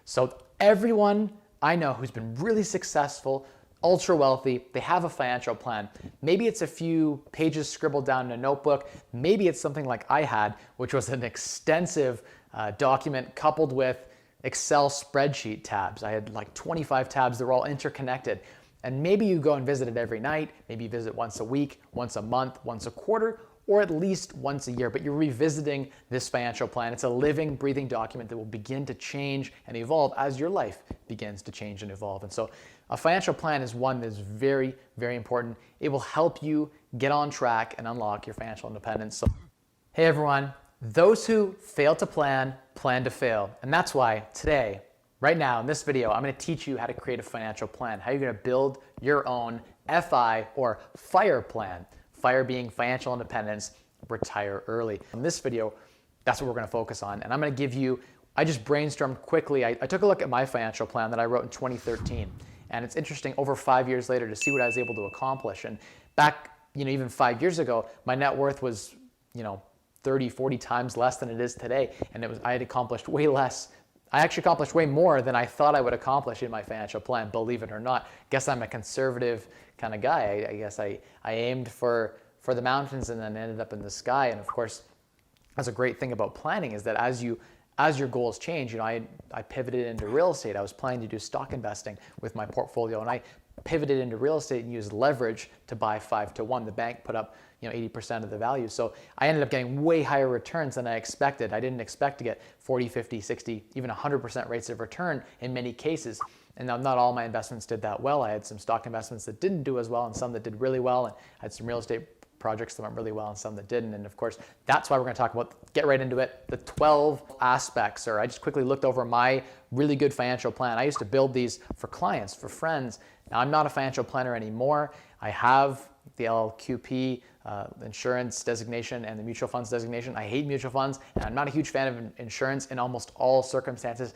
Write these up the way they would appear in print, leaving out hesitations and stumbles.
So everyone I know who's been really successful, ultra wealthy, they have a financial plan. Maybe it's a few pages scribbled down in a notebook. Maybe it's something like I had, which was an extensive document coupled with Excel spreadsheet tabs. I had like 25 tabs, they're all interconnected. And maybe you go and visit it every night, maybe you visit once a week, once a month, once a quarter, or at least once a year, but you're revisiting this financial plan. It's a living, breathing document that will begin to change and evolve as your life begins to change and evolve. And so a financial plan is one that's very, very important. It will help you get on track and unlock your financial independence. So, hey everyone, those who fail to plan, plan to fail. And that's why today, right now in this video, I'm gonna teach you how to create a financial plan, how you're gonna build your own FI or FIRE plan. FIRE being financial independence, retire early. In this video, that's what we're gonna focus on. And I'm gonna give you, I just brainstormed quickly. I took a look at my financial plan that I wrote in 2013. And it's interesting over 5 years later to see what I was able to accomplish. And back, even 5 years ago, my net worth was, 30, 40 times less than it is today. And I had accomplished way less. I actually accomplished way more than I thought I would accomplish in my financial plan, believe it or not. Guess I'm a conservative kind of guy. I guess I aimed for the mountains and then ended up in the sky. And of course, that's a great thing about planning is that as your goals change, I pivoted into real estate. I was planning to do stock investing with my portfolio, and I pivoted into real estate and used leverage to buy 5-to-1. The bank put up 80% of the value. So I ended up getting way higher returns than I expected. I didn't expect to get 40, 50, 60, even 100% rates of return in many cases. And now not all my investments did that well. I had some stock investments that didn't do as well and some that did really well. And I had some real estate projects that went really well and some that didn't. And of course, that's why we're going to talk about, get right into it, the 12 aspects. Or I just quickly looked over my really good financial plan. I used to build these for clients, for friends. Now I'm not a financial planner anymore. I have the LQP insurance designation and the mutual funds designation. I hate mutual funds, and I'm not a huge fan of insurance in almost all circumstances.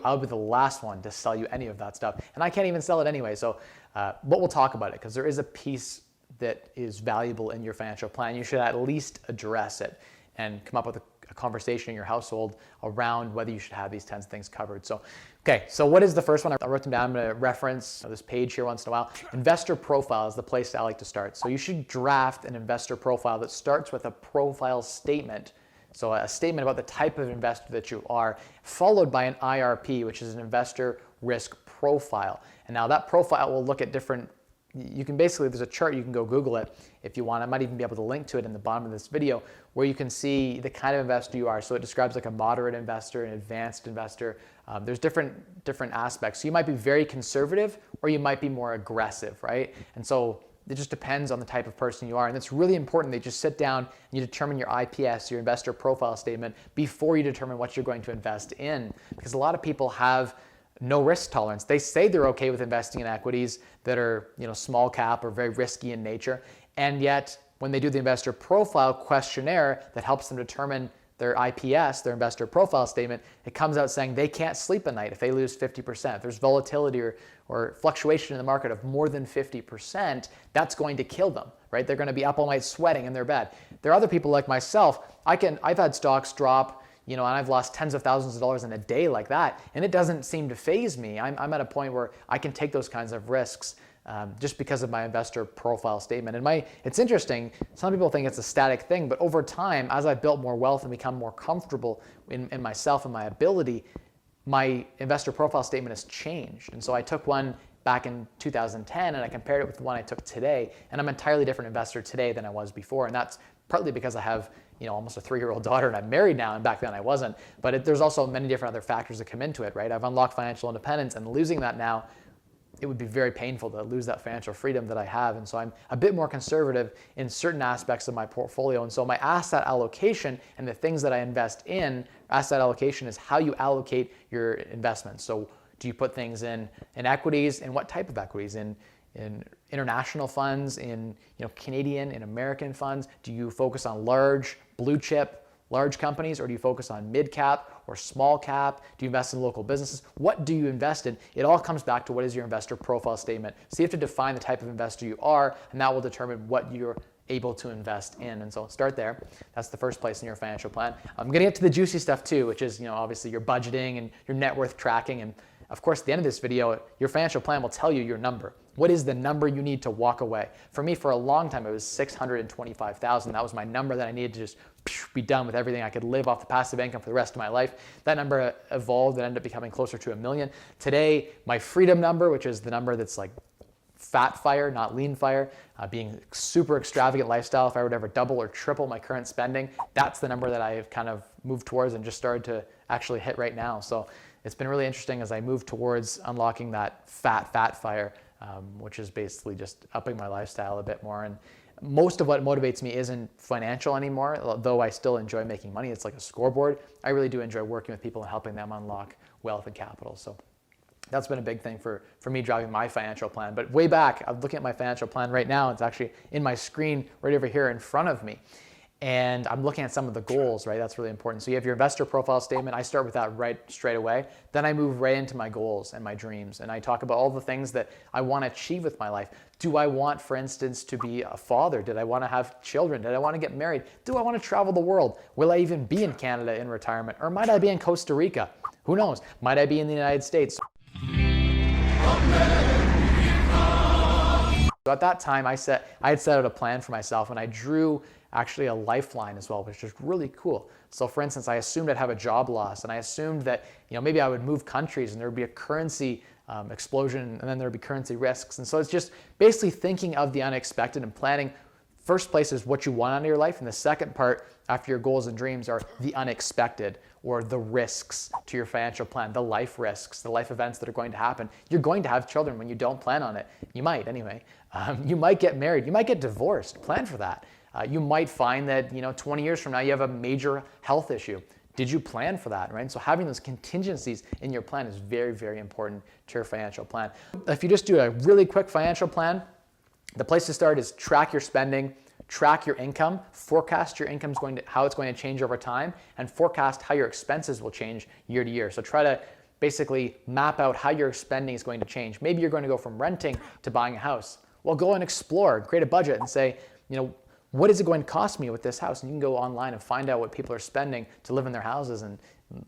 I'll be the last one to sell you any of that stuff, and I can't even sell it anyway. So, but we'll talk about it because there is a piece that is valuable in your financial plan. You should at least address it and come up with a conversation in your household around whether you should have these 10 things covered. So, okay, so what is the first one? I wrote them down. I'm going to reference this page here once in a while. Investor profile is the place I like to start. So you should draft an investor profile that starts with a profile statement. So a statement about the type of investor that you are, followed by an IRP, which is an investor risk profile. And now that profile will look at different, you can basically, there's a chart, you can go Google it if you want. I might even be able to link to it in the bottom of this video where you can see the kind of investor you are. So it describes like a moderate investor, an advanced investor. There's different aspects. So you might be very conservative or you might be more aggressive, right? And so it just depends on the type of person you are. And it's really important that you just sit down and you determine your IPS, your investor profile statement, before you determine what you're going to invest in. Because a lot of people have no risk tolerance. They say they're okay with investing in equities that are, small cap or very risky in nature. And yet when they do the investor profile questionnaire that helps them determine their IPS, their investor profile statement, it comes out saying they can't sleep at night if they lose 50%. If there's volatility or fluctuation in the market of more than 50%, that's going to kill them, right? They're going to be up all night sweating in their bed. There are other people like myself. I've had stocks drop, and I've lost tens of thousands of dollars in a day like that, and it doesn't seem to faze me. I'm at a point where I can take those kinds of risks just because of my investor profile statement. And it's interesting, some people think it's a static thing, but over time, as I've built more wealth and become more comfortable in myself and my ability, my investor profile statement has changed. And so I took one back in 2010 and I compared it with the one I took today, and I'm an entirely different investor today than I was before. And that's partly because I have almost a 3-year-old daughter and I'm married now, and back then I wasn't. But there's also many different other factors that come into it, right? I've unlocked financial independence, and losing that now, it would be very painful to lose that financial freedom that I have. And so I'm a bit more conservative in certain aspects of my portfolio. And so my asset allocation and the things that I invest in, asset allocation is how you allocate your investments. So do you put things in equities, and what type of equities? In international funds, in Canadian, in American funds? Do you focus on large blue chip, large companies, or do you focus on mid cap or small cap? Do you invest in local businesses? What do you invest in? It all comes back to what is your investor profile statement. So you have to define the type of investor you are, and that will determine what your able to invest in. And so start there. That's the first place in your financial plan. I'm going to get to the juicy stuff too, which is, obviously your budgeting and your net worth tracking. And of course, at the end of this video, your financial plan will tell you your number. What is the number you need to walk away? For me, for a long time, it was $625,000. That was my number that I needed to just be done with everything. I could live off the passive income for the rest of my life. That number evolved and ended up becoming closer to $1 million. Today, my freedom number, which is the number that's like fat fire, not lean fire, being super extravagant lifestyle, if I would ever double or triple my current spending, that's the number that I have kind of moved towards and just started to actually hit right now. So it's been really interesting as I move towards unlocking that fat fire, which is basically just upping my lifestyle a bit more. And most of what motivates me isn't financial anymore, though I still enjoy making money. It's like a scoreboard. I really do enjoy working with people and helping them unlock wealth and capital. So that's been a big thing for me driving my financial plan. But way back, I'm looking at my financial plan right now. It's actually in my screen right over here in front of me. And I'm looking at some of the goals, right? That's really important. So you have your investor profile statement. I start with that right straight away. Then I move right into my goals and my dreams. And I talk about all the things that I want to achieve with my life. Do I want, for instance, to be a father? Did I want to have children? Did I want to get married? Do I want to travel the world? Will I even be in Canada in retirement? Or might I be in Costa Rica? Who knows? Might I be in the United States? So at that time, I had set out a plan for myself, and I drew actually a lifeline as well, which is really cool. So for instance, I assumed I'd have a job loss, and I assumed that maybe I would move countries and there would be a currency explosion, and then there would be currency risks. And so it's just basically thinking of the unexpected and planning. First place is what you want out of your life, and the second part after your goals and dreams are the unexpected, or the risks to your financial plan, the life risks, the life events that are going to happen. You're going to have children when you don't plan on it. You might anyway. You might get married. You might get divorced. Plan for that. You might find that 20 years from now you have a major health issue. Did you plan for that, right? So having those contingencies in your plan is very, very important to your financial plan. If you just do a really quick financial plan, the place to start is track your spending, track your income, forecast your income how it's going to change over time, and forecast how your expenses will change year to year. So try to basically map out how your spending is going to change. Maybe you're going to go from renting to buying a house. Well, go and explore, create a budget and say, what is it going to cost me with this house? And you can go online and find out what people are spending to live in their houses and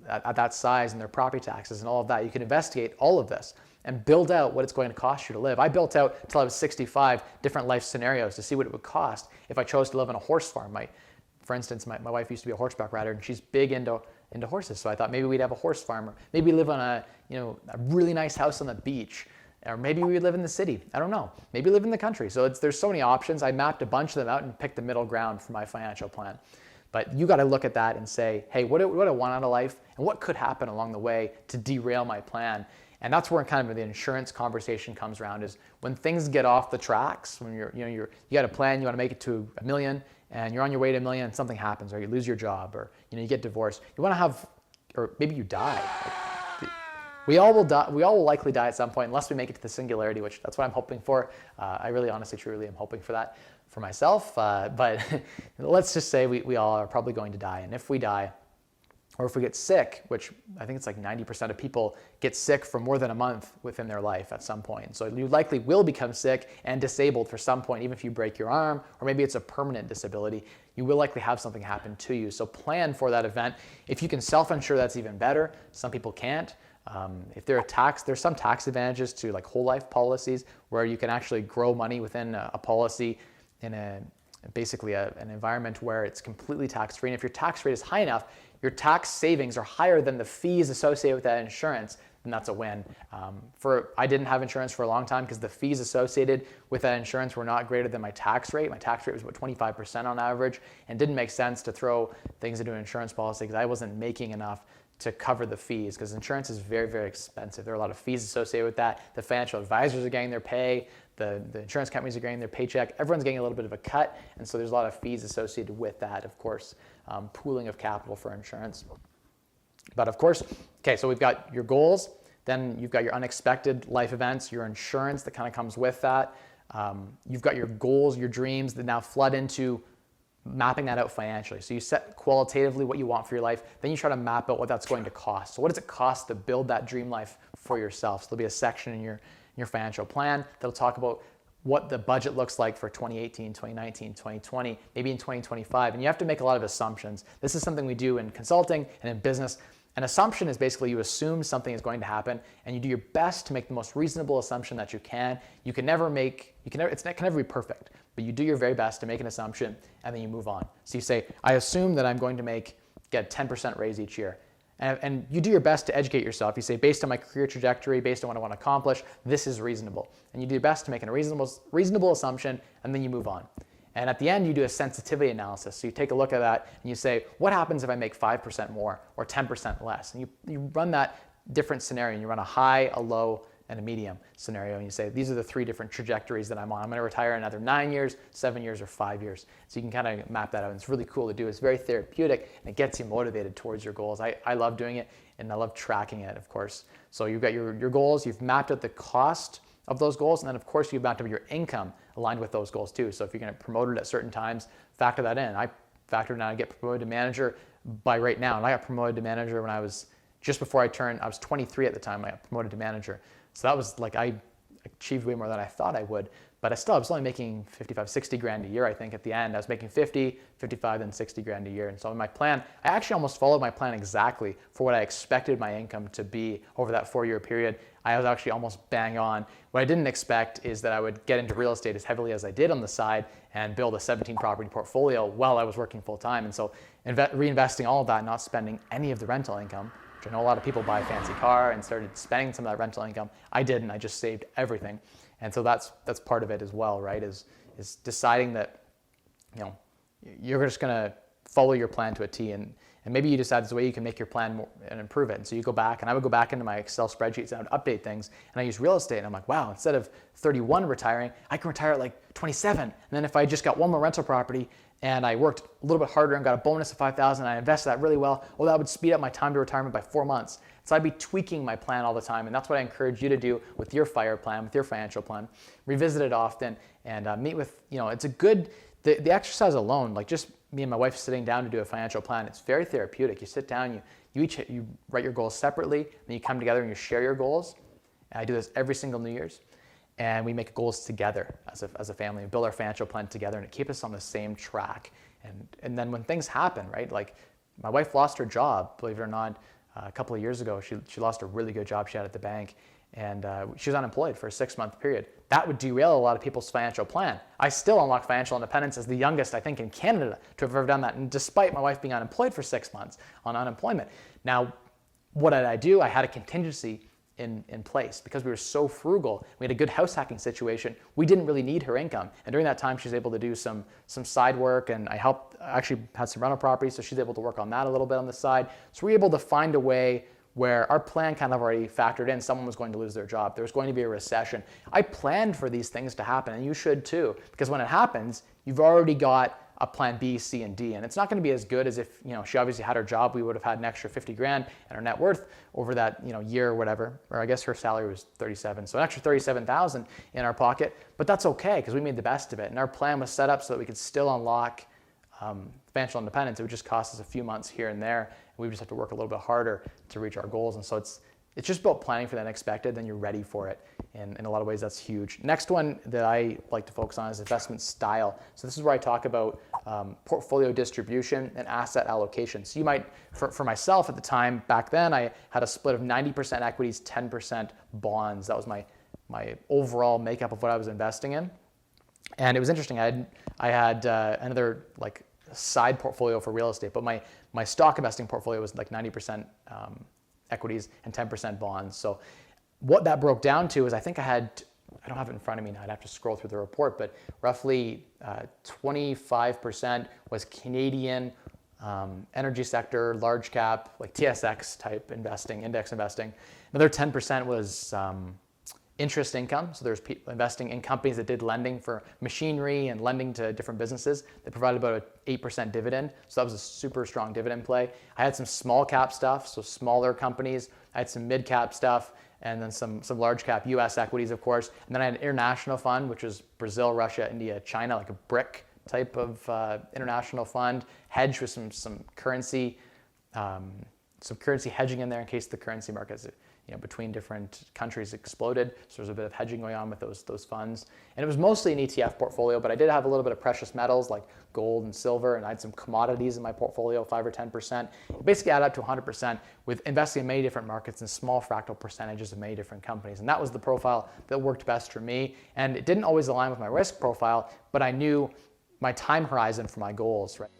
at that size and their property taxes and all of that. You can investigate all of this and build out what it's going to cost you to live. I built out until I was 65 different life scenarios to see what it would cost if I chose to live on a horse farm. For instance, my wife used to be a horseback rider, and she's big into horses. So I thought maybe we'd have a horse farm, or maybe live on a really nice house on the beach, or maybe we live in the city. I don't know. Maybe live in the country. So there's so many options. I mapped a bunch of them out and picked the middle ground for my financial plan. But you got to look at that and say, hey, what do I want out of life, and what could happen along the way to derail my plan? And that's where kind of the insurance conversation comes around, is when things get off the tracks, when you got a plan, you want to make it to $1 million, and you're on your way to $1 million, and something happens, or you lose your job, or you get divorced. You want to have, or maybe you die. We all will die. We all will likely die at some point, unless we make it to the singularity, which that's what I'm hoping for. I really, honestly, truly am hoping for that for myself. But let's just say we all are probably going to die, and if we die, or if we get sick, which I think it's like 90% of people get sick for more than a month within their life at some point. So you likely will become sick and disabled for some point, even if you break your arm, or maybe it's a permanent disability. You will likely have something happen to you. So plan for that event. If you can self-insure, that's even better. Some people can't. If there's some tax advantages to like whole life policies where you can actually grow money within a policy in basically an environment where it's completely tax-free. And if your tax rate is high enough, your tax savings are higher than the fees associated with that insurance, then that's a win. I didn't have insurance for a long time because the fees associated with that insurance were not greater than my tax rate. My tax rate was about 25% on average, and it didn't make sense to throw things into an insurance policy because I wasn't making enough to cover the fees, because insurance is very, very expensive. There are a lot of fees associated with that. The financial advisors are getting their pay. The insurance companies are getting their paycheck. Everyone's getting a little bit of a cut, and so there's a lot of fees associated with that, of course, pooling of capital for insurance. But of course, okay, so we've got your goals, then you've got your unexpected life events, your insurance that kind of comes with that. You've got your goals, your dreams that now flood into mapping that out financially. So you set qualitatively what you want for your life, then you try to map out what that's going to cost. So what does it cost to build that dream life for yourself? So there'll be a section in your financial plan that'll talk about what the budget looks like for 2018, 2019, 2020, maybe in 2025. And you have to make a lot of assumptions. This is something we do in consulting and in business. An assumption is basically you assume something is going to happen and you do your best to make the most reasonable assumption that you can. It can never be perfect, but you do your very best to make an assumption and then you move on. So you say, I assume that I'm going to get a 10% raise each year. And you do your best to educate yourself. You say, based on my career trajectory, based on what I want to accomplish, this is reasonable. And you do your best to make a reasonable assumption, and then you move on. And at the end, you do a sensitivity analysis. So you take a look at that, and you say, what happens if I make 5% more or 10% less? And you run that different scenario, and you run a high, a low, and a medium scenario, and you say, these are the 3 different trajectories that I'm on. I'm going to retire in either 9 years, 7 years, or 5 years. So you can kind of map that out. And it's really cool to do. It's very therapeutic, and it gets you motivated towards your goals. I love doing it, and I love tracking it, of course. So you've got your goals, you've mapped out the cost of those goals, and then of course you've mapped out your income aligned with those goals too. So if you're going to promote it at certain times, factor that in. I factored in I get promoted to manager by right now, and I got promoted to manager when I was just before I was 23 at the time. I got promoted to manager. So that was like, I achieved way more than I thought I would, but I was only making 55, 60 grand a year, I think, at the end. I was making 50, 55, then 60 grand a year. And so in my plan, I actually almost followed my plan exactly for what I expected my income to be over that 4-year period. I was actually almost bang on. What I didn't expect is that I would get into real estate as heavily as I did on the side and build a 17 property portfolio while I was working full time. And so reinvesting all of that, not spending any of the rental income, which I know a lot of people buy a fancy car and started spending some of that rental income. I didn't. I just saved everything. And so that's part of it as well, right? Is deciding that, you're just going to follow your plan to a T, and maybe you decide there's a way you can make your plan more and improve it. And so you go back, and I would go back into my Excel spreadsheets and I would update things, and I use real estate, and I'm like, wow, instead of 31 retiring, I can retire at like 27. And then if I just got one more rental property and I worked a little bit harder and got a bonus of 5,000 and I invested that really well, that would speed up my time to retirement by 4 months. So I'd be tweaking my plan all the time, and that's what I encourage you to do with your FIRE plan, with your financial plan. Revisit it often and meet with, it's a good, the exercise alone, like just me and my wife sitting down to do a financial plan, it's very therapeutic. You sit down, you write your goals separately, then you come together and you share your goals. And I do this every single New Year's. And we make goals together as a family. We build our financial plan together, and it keeps us on the same track. And then when things happen, right? Like my wife lost her job, believe it or not, a couple of years ago. She lost a really good job she had at the bank, and she was unemployed for a 6-month period. That would derail a lot of people's financial plan. I still unlocked financial independence as the youngest, I think, in Canada to have ever done that, and despite my wife being unemployed for 6 months on unemployment. Now, what did I do? I had a contingency in place because we were so frugal. We had a good house hacking situation. We didn't really need her income, and during that time, she was able to do some side work, and I actually had some rental properties, so she's able to work on that a little bit on the side. So we were able to find a way where our plan kind of already factored in someone was going to lose their job. There was going to be a recession. I planned for these things to happen, and you should too, because when it happens, you've already got a plan B, C, and D. And it's not going to be as good as if, she obviously had her job, we would have had an extra 50 grand and her net worth over that, year or whatever, or I guess her salary was 37. So an extra 37,000 in our pocket, but that's okay because we made the best of it. And our plan was set up so that we could still unlock financial independence. It would just cost us a few months here and there. And we just have to work a little bit harder to reach our goals. And so it's just about planning for the unexpected, then you're ready for it. And in a lot of ways, that's huge. Next one that I like to focus on is investment style. So this is where I talk about portfolio distribution and asset allocation. So you might, for myself at the time, back then, I had a split of 90% equities, 10% bonds. That was my overall makeup of what I was investing in. And it was interesting. I had another like side portfolio for real estate, but my stock investing portfolio was like 90% equities and 10% bonds. So what that broke down to is I think I don't have it in front of me now, I'd have to scroll through the report, but roughly 25% was Canadian energy sector, large cap, like TSX type investing, index investing. Another 10% was interest income. So there's people investing in companies that did lending for machinery and lending to different businesses that provided about an 8% dividend. So that was a super strong dividend play. I had some small cap stuff, so smaller companies. I had some mid cap stuff, and then some large cap US equities, of course. And then I had an international fund, which was Brazil, Russia, India, China, like a BRIC type of international fund, hedged with some currency hedging in there in case the currency markets between different countries exploded. So there's a bit of hedging going on with those funds. And it was mostly an ETF portfolio, but I did have a little bit of precious metals like gold and silver, and I had some commodities in my portfolio, 5 or 10%. It basically added up to 100% with investing in many different markets and small fractal percentages of many different companies. And that was the profile that worked best for me. And it didn't always align with my risk profile, but I knew my time horizon for my goals. Right?